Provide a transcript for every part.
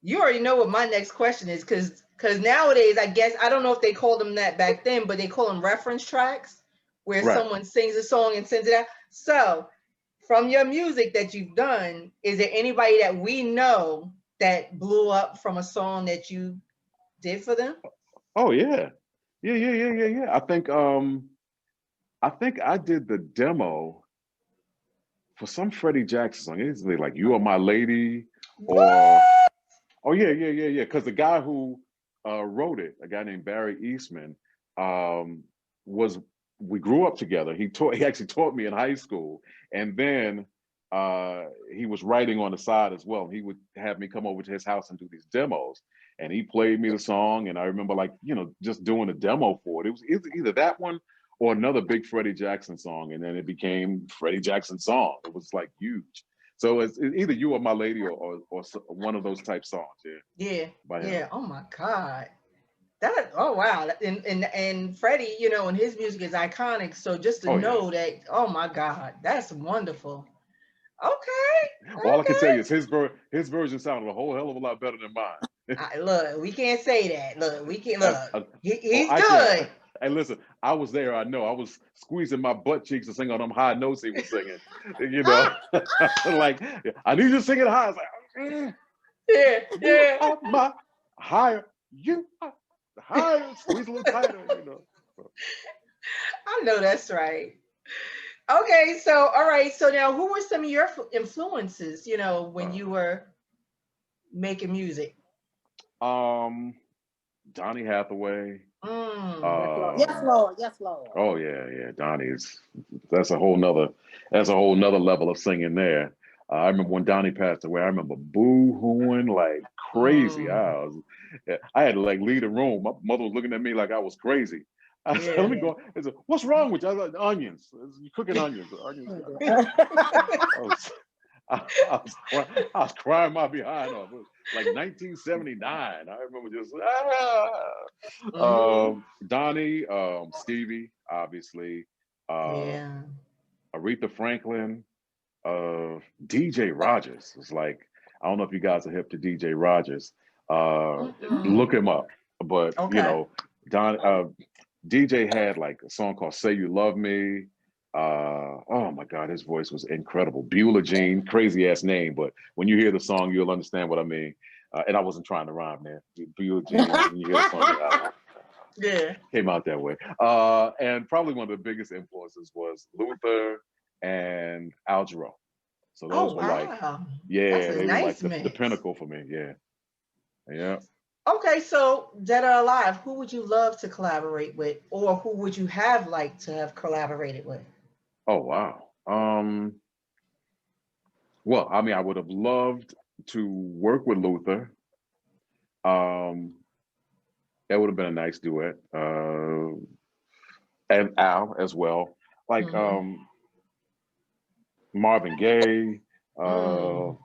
You already know what my next question is, because nowadays, I guess I don't know if they called them that back then, but they call them reference tracks, where Right. someone sings a song and sends it out. So, from your music that you've done, is there anybody that we know that blew up from a song that you did for them? Oh yeah. Yeah. I think I did the demo for some Freddie Jackson song. It's like "You Are My Lady" or What? oh yeah. Because the guy who wrote it, a guy named Barry Eastman, um, was we grew up together. He actually taught me in high school, and then he was writing on the side as well. He would have me come over to his house and do these demos, and he played me the song. And I remember like just doing a demo for it. It was either that one or another big Freddie Jackson song, and then it became Freddie Jackson song. It was like huge. So it's either "You Are My Lady" or one of those type songs, yeah, Yeah, by him. yeah. Oh my God. That, oh wow. And Freddie, and his music is iconic. So just to Oh yeah. know that, oh my God, that's wonderful. Okay, All I can tell okay. you is his version sounded a whole hell of a lot better than mine. Look, we can't say that. Look, we can't look. I, oh, He's I can. good. Hey, listen, I was there. I know. I was squeezing my butt cheeks to sing on them high notes he was singing. You know, like I need you to sing it high. It's like Yeah, you yeah. are my higher. You are higher. Squeeze a little tighter. So, I know that's right. Okay, so all right. So now, who were some of your influences? When uh, you were making music. um, Donny Hathaway. Mm. Yes, Lord. Uh, Yes, Lord. Yes, Lord. oh yeah. Donnie's that's a whole nother level of singing there. I remember when Donnie passed away. I remember boo-hooing like crazy. Mm. I had to like leave the room. My mother was looking at me like I was crazy. I said, "Let Yeah. me Yeah. go." I said, "What's wrong with you?" I was like, "Onions. You cooking onions? Onions." I was, I was crying my behind off. It was like 1979. I remember just Hmm. Donnie, Stevie, obviously, uh, Yeah. Aretha Franklin, DJ Rogers. It's like I don't know if you guys are hip to DJ Rogers. Uh, Mm-mm. Look him up. But Okay. Don DJ had like a song called "Say You Love Me." Oh my God, his voice was incredible. Beulah Jean, crazy ass name, but when you hear the song, you'll understand what I mean. And I wasn't trying to rhyme, man. Beulah Jean, when you hear the song, Yeah. came out that way. And probably one of the biggest influences was Luther and Al Jarreau. So Oh those were like, wow. That's yeah, a they were nice like the mix. pinnacle for me. Yeah, yeah. Okay, so dead or alive, who would you love to collaborate with, or who would you have liked to have collaborated with? Oh wow. Well, I mean, I would have loved to work with Luther. Um, that would have been a nice duet. And Al as well. Like Mm-hmm. Marvin Gaye. Uh, Mm.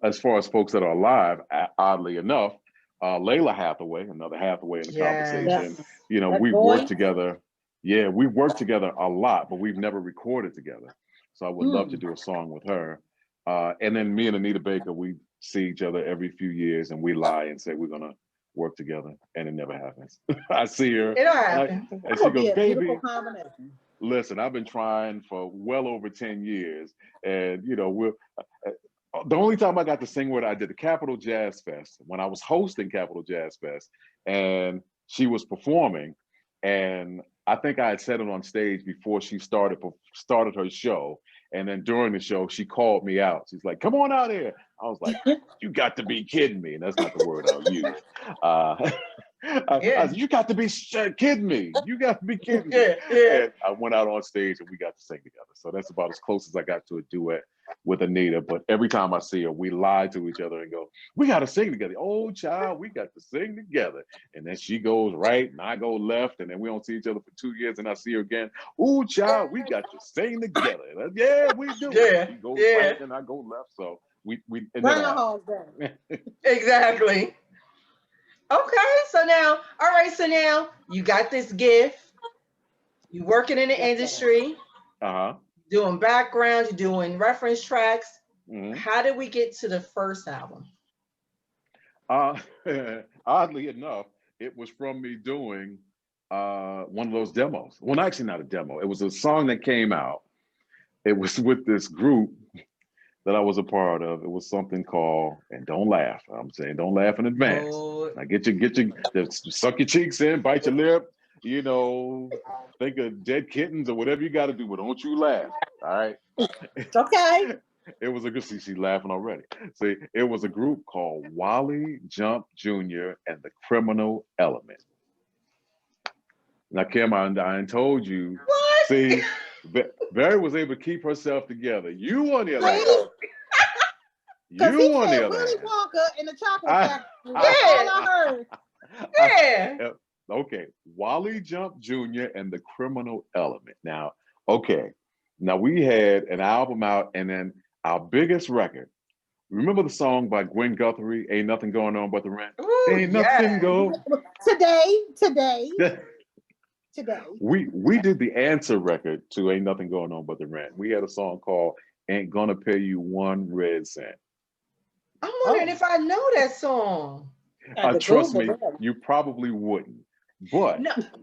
as far as folks that are alive, oddly enough, Layla Hathaway, another Hathaway in the conversation. Yes. Yes. We That worked voice. together. Yeah, we worked together a lot, but we've never recorded together. So I would love to Mm. do a song with her. And then me and Anita Baker, we see each other every few years, and we lie and say we're gonna work together, and it never happens. I see her, It'll and happen. That she would goes, be a beautiful "Baby, combination. listen, I've been trying for well over 10 years. And, the only time I got to sing with her, I did the Capitol Jazz Fest when I was hosting Capitol Jazz Fest. And she was performing. And I think I had said it on stage before she started her show. And then during the show, she called me out. She's like, "Come on out here." I was like, "You got to be kidding me." And that's not the word I'll use. Uh, I Yeah. said, "You got to be kidding me. You got to be kidding me." Yeah. Yeah. And I went out on stage and we got to sing together. So that's about as close as I got to a duet with Anita. But every time I see her, we lie to each other and go, "We got to sing together. Oh, child, we got to sing together." And then she goes right and I go left. And then we don't see each other for 2 years. And I see her again. "Oh, child, we got to sing together." And yeah, we do. And Yeah. she goes Yeah. right and I go left. So it never Groundhog Day. happened. Exactly. Okay. So now, all right. So now you got this gift. You working in the Yes, Lord. industry, Uh-huh. doing backgrounds, you're doing reference tracks. Hmm. How did we get to the first album? Uh, oddly enough, it was from me doing one of those demos. Well, actually, not a demo. It was a song that came out. It was with this group that I was a part of. It was something called, and don't laugh. I'm saying don't laugh in advance. Lord. Now just suck your cheeks in, bite your lip, you know, think of dead kittens or whatever you got to do, but don't you laugh. All right. Okay. It was a good, see, she's laughing already. See, it was a group called Wally Jump Jr. and the Criminal Element. Now, Kim, I told you, What? see, Barry was able to keep herself together. You on the other hand, Lady, because he you on the said other Willy hand, Wonka and the Chocolate I, Factory. That's all I heard. Yeah. okay, Wally Jump Jr. and the Criminal Element. Now, okay, now we had an album out, and then our biggest record. Remember the song by Gwen Guthrie, "Ain't Nothing Going On But the Rent"? Ooh, Ain't nothing yeah. go. Today. We did the answer record to "Ain't Nothing Going On But the Rent." We had a song called "Ain't Gonna Pay You One Red Cent." I'm wondering if I know that song. Trust Google me, that. you probably wouldn't. But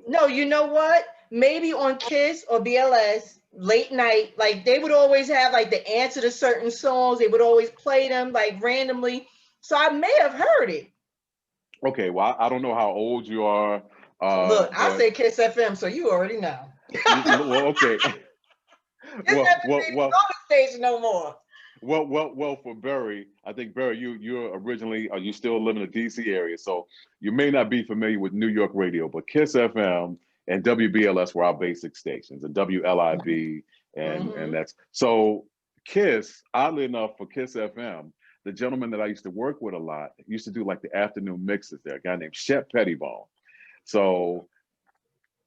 No, you know what? Maybe on Kiss or BLS, late night, like they would always have like the answer to certain songs. They would always play them like randomly. So I may have heard it. okay, well, I don't know how old you are, Look, I but say Kiss FM, so you already know. well, okay. Kiss well, FM well, ain't well, on the stage no more. well. For Barry, I think Barry, you're originally, are you still living in the DC area? So you may not be familiar with New York radio, but Kiss FM and WBLS were our basic stations, and WLIV, and that's so. Kiss, oddly enough, for Kiss FM, the gentleman that I used to work with a lot used to do like the afternoon mixes there, a guy named Shep Pettibone. So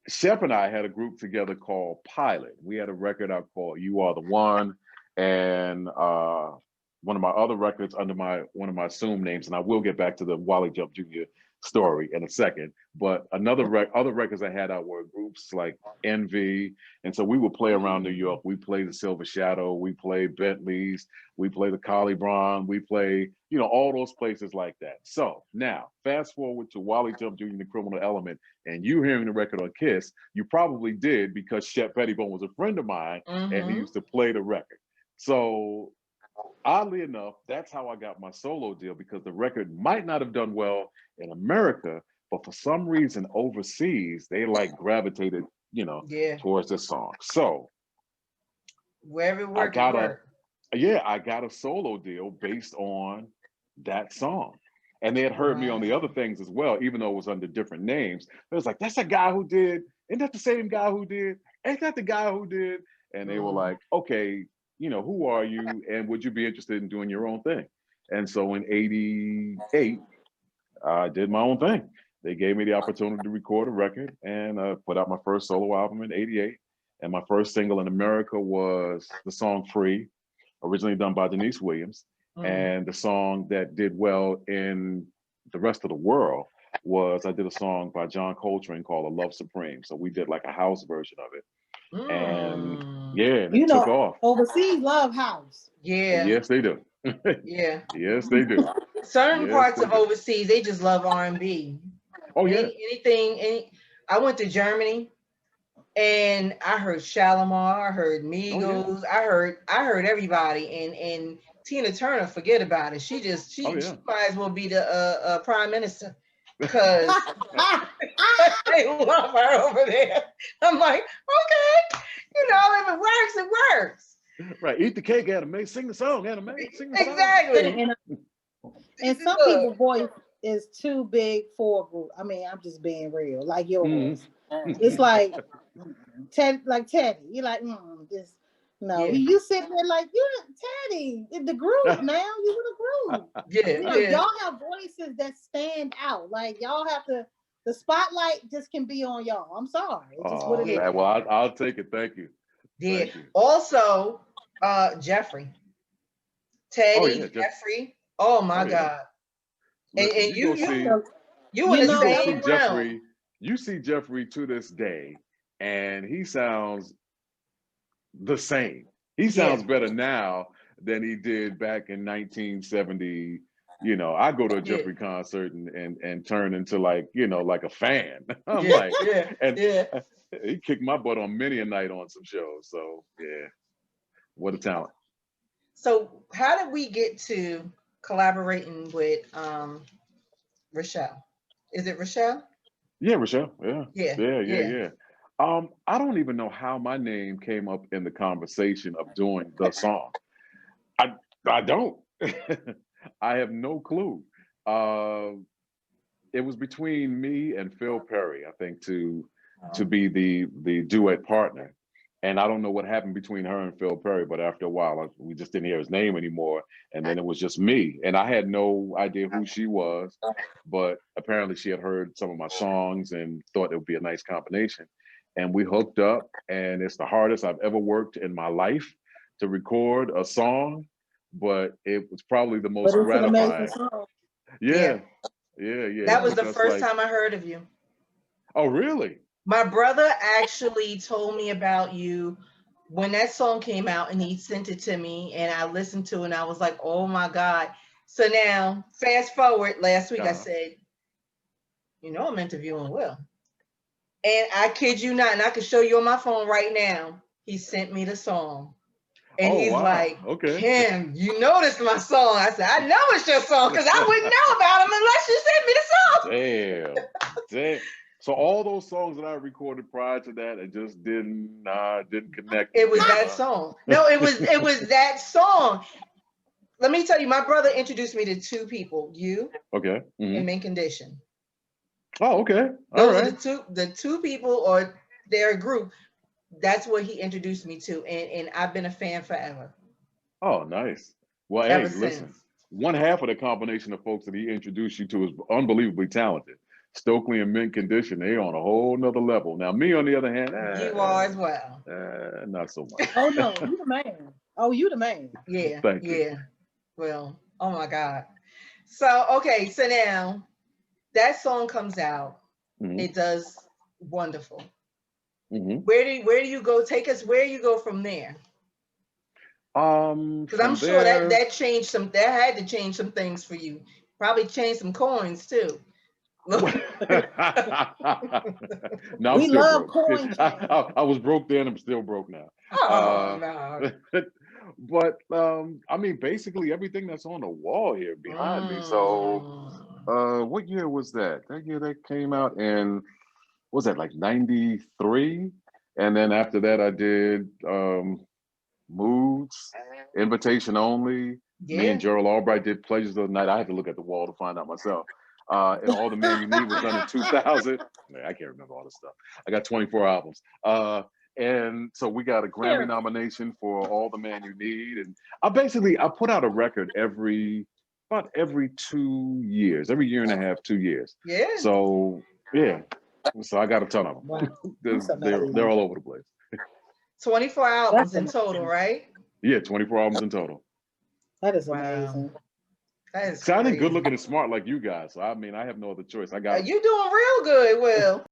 Shep and I had a group together called Pilot. We had a record out called "You Are the One," and one of my other records under one of my assumed names. And I will get back to the Wally Jump Jr. story in a second. But other records I had out were groups like Envy, and so we would play around New York. We played the Silver Shadow, we played Bentley's, we played the Collie Bron, we play, all those places like that. So now, fast forward to Wally Jump Jr. The Criminal Element, and you hearing the record on Kiss, you probably did because Shep Pettibone was a friend of mine, and he used to play the record. So oddly enough, that's how I got my solo deal, because the record might not have done well in America, but for some reason overseas, they like gravitated, Yeah. towards this song. So Wherever it I worked, got it worked. I got a solo deal based on that song. And they had heard me on the Wow. other things as well, even though it was under different names. It was like, that's a guy who did, isn't that the same guy who did? Ain't that the guy who did? And they were like, okay, who are you? And would you be interested in doing your own thing? And so in 88, I did my own thing. They gave me the opportunity to record a record and put out my first solo album in 88. And my first single in America was the song Free, originally done by Denise Williams. And the song that did well in the rest of the world was, I did a song by John Coltrane called "A Love Supreme." So we did like a house version of it. And yeah, and it took off. Overseas love house. Yeah. Yes, they do. Yeah. Yes, they do. Certain Yes, parts they of do. overseas, they just love R&B. Oh yeah. I went to Germany and I heard Shalimar, I heard Migos, I heard everybody, and Tina Turner, forget about it. She might as well be the prime minister, because they love her over there. I'm like, okay, if it works, it works. Right. Eat the cake, anime. Sing the song, anime. Sing the song. Exactly. And some people's voice is too big for a group. I mean, I'm just being real, like your voice. It's like Teddy. You're like, this. No, you sit there like you're Teddy in the group, man. You in the group. Y'all have voices that stand out. Like y'all have to. The spotlight just can be on y'all. I'm sorry. It's just what it is. Well, I'll take it. Thank you. Yeah. Thank you. Also, Jeffrey, Teddy, Jeffrey. Oh my God. Listen, and you in the same realm. You see Jeffrey to this day, and he sounds the same. He sounds better now than he did back in 1970, You know, I go to a Yeah. Jeffrey concert and turn into like, you know, like a fan. I'm Yeah, like, yeah, and yeah. he kicked my butt on many a night on some shows. So yeah, what a talent. So how did we get to collaborating with Rochelle? Is it Rochelle? Yeah, Rochelle. Yeah, Yeah, yeah, yeah, yeah. yeah. I don't even know how my name came up in the conversation of doing the song. I I don't. I have no clue. Uh, it was between me and Phil Perry, I think, to be the duet partner. And I don't know what happened between her and Phil Perry, but after a while, we just didn't hear his name anymore. And then it was just me. And I had no idea who she was, but apparently she had heard some of my songs and thought it would be a nice combination. And we hooked up, and it's the hardest I've ever worked in my life to record a song, but it was probably the But most it's an amazing gratifying. song. Yeah, yeah, yeah. That It was took the us first like, time I heard of you. oh, really? My brother actually told me about you when that song came out, and he sent it to me, and I listened to it, and I was like, oh my God. So now, fast forward, last week I Uh-huh. said, you know, I'm interviewing Will. And I kid you not, and I can show you on my phone right now, he sent me the song. And Oh, he's wow. like, Okay. Kim, you noticed my song. I said, I know it's your song because I wouldn't know about him unless you sent me the song. Damn. Damn. So all those songs that I recorded prior to that, it just didn't connect It with was you, that huh? song. No, it was that song. Let me tell you, my brother introduced me to two people, you Okay. and Mint Condition. Oh, okay. All Those are right. the two people or their group. That's what he introduced me to. And I've been a fan forever. Oh, nice. Well, Ever hey, listen. since. One half of the combination of folks that he introduced you to is unbelievably talented. Stokely and Mint Condition, they on a whole nother level. Now, me on the other hand, You are as well. not so much. Oh no, you the man. Oh, you the man. Yeah, Thank you. yeah. Well, oh my God. So okay, so now that song comes out. hmm It does wonderful. hmm Where do you go? Take us where you go from there. Because I'm From sure that there, that changed some. That had to change some things for you. Probably change some coins too. no, I'm We still love broke. coin change. I was broke then. I'm still broke now. Oh Uh, no. but I mean, basically everything that's on the wall here behind me. So, Mm. what year was that? That year that came out in, what was that, like '93? And then after that, I did Moods, Invitation Only. Me and Yeah. Gerald Albright did Pleasures of the Night. I had to look at the wall to find out myself. And All the Man You Need was done in 2000. Man, I can't remember all this stuff. I got 24 albums. And so we got a Grammy Terrible. nomination for All the Man You Need. And I put out a record about every 2 years, every year and a half, 2 years. Yeah. So yeah. So I got a ton of them. Wow, that's They're amazing. all over the place. 24 albums That's in total, amazing. right? Yeah, 24 albums in total. That is Wow. amazing. That is Sounding good crazy. looking and smart like you guys. So I mean, I have no other choice. I got You doing real good, Will.